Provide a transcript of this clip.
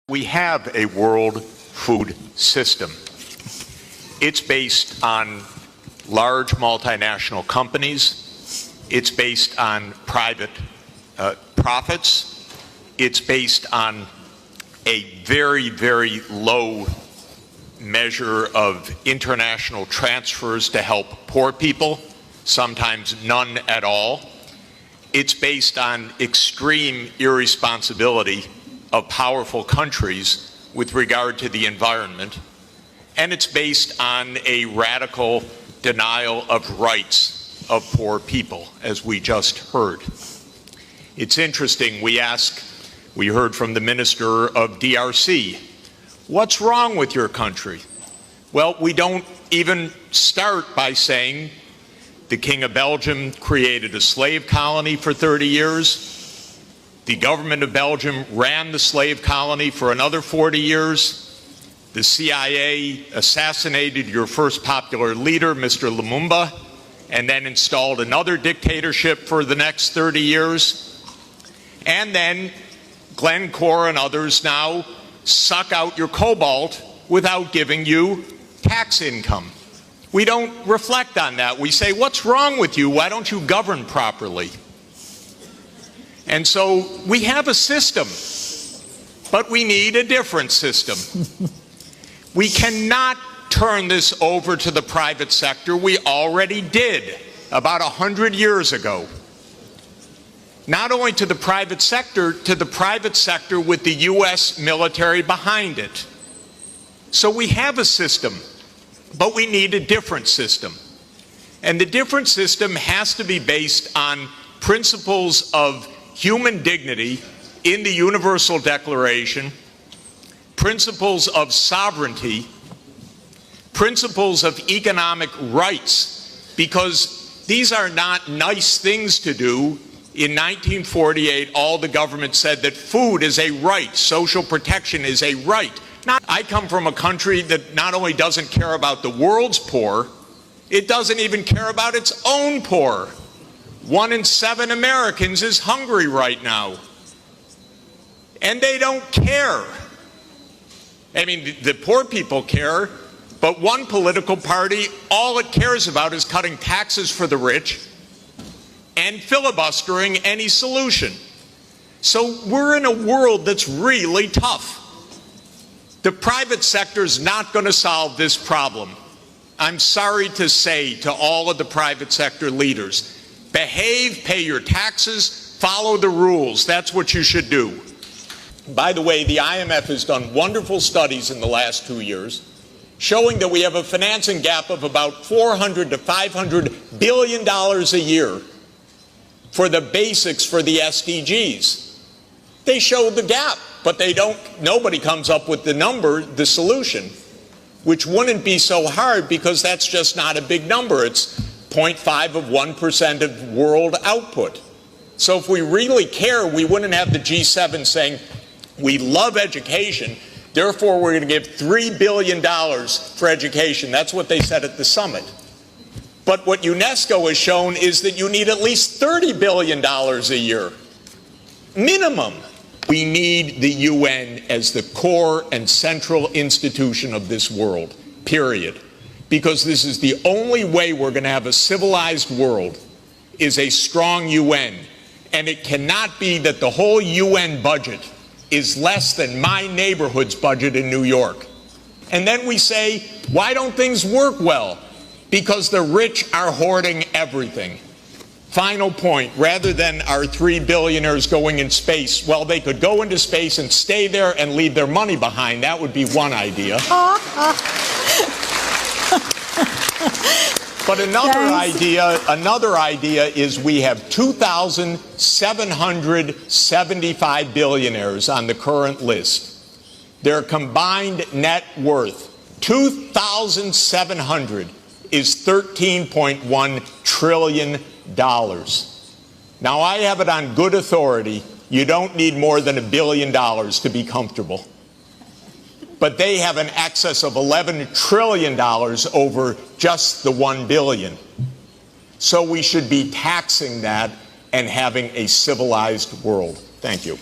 We have a world food system. It's based on large multinational companies. It's based on private profits. It's based on a very, very low measure of international transfers to help poor people, sometimes none at all. It's based on extreme irresponsibility of powerful countries with regard to the environment, and it's based on a radical denial of rights of poor people, as we just heard. It's interesting, we heard from the Minister of DRC, what's wrong with your country? Well, we don't even start by saying the King of Belgium created a slave colony for 30 years. The government of Belgium ran the slave colony for another 40 years. The CIA assassinated your first popular leader, Mr. Lumumba, and then installed another dictatorship for the next 30 years. And then Glencore and others now suck out your cobalt without giving you tax income. We don't reflect on that. We say, what's wrong with you? Why don't you govern properly? And so we have a system, but we need a different system. We cannot turn this over to the private sector. We already did about 100 years ago. Not only to the private sector with the U.S. military behind it. So we have a system, but we need a different system. And the different system has to be based on principles of human dignity in the Universal Declaration, principles of sovereignty, principles of economic rights, because these are not nice things to do. In 1948, all the government said that food is a right, social protection is a right. I come from a country that not only doesn't care about the world's poor, it doesn't even care about its own poor. 1 in 7 Americans is hungry right now. And they don't care. I mean, the poor people care, but one political party, all it cares about is cutting taxes for the rich and filibustering any solution. So we're in a world that's really tough. The private sector's not going to solve this problem. I'm sorry to say to all of the private sector leaders, behave, pay your taxes, follow the rules. That's what you should do. By the way, the IMF has done wonderful studies in the last 2 years showing that we have a financing gap of about $400 to $500 billion a year for the basics for the SDGs. They show the gap, but nobody comes up with the solution, which wouldn't be so hard because that's just not a big number. It's 0.5 of 1% of world output. So if we really care, we wouldn't have the G7 saying, we love education, therefore we're going to give $3 billion for education. That's what they said at the summit. But what UNESCO has shown is that you need at least $30 billion a year. Minimum. We need the UN as the core and central institution of this world, period. Because this is the only way we're going to have a civilized world, is a strong UN. And it cannot be that the whole UN budget is less than my neighborhood's budget in New York. And then we say, why don't things work well? Because the rich are hoarding everything. Final point, rather than our 3 billionaires going in space, well, they could go into space and stay there and leave their money behind. That would be one idea. But another idea is we have 2,775 billionaires on the current list. Their combined net worth, 2,700, is $13.1 trillion. Now, I have it on good authority, you don't need more than $1 billion to be comfortable. But they have an excess of $11 trillion over just the $1 billion. So we should be taxing that and having a civilized world. Thank you.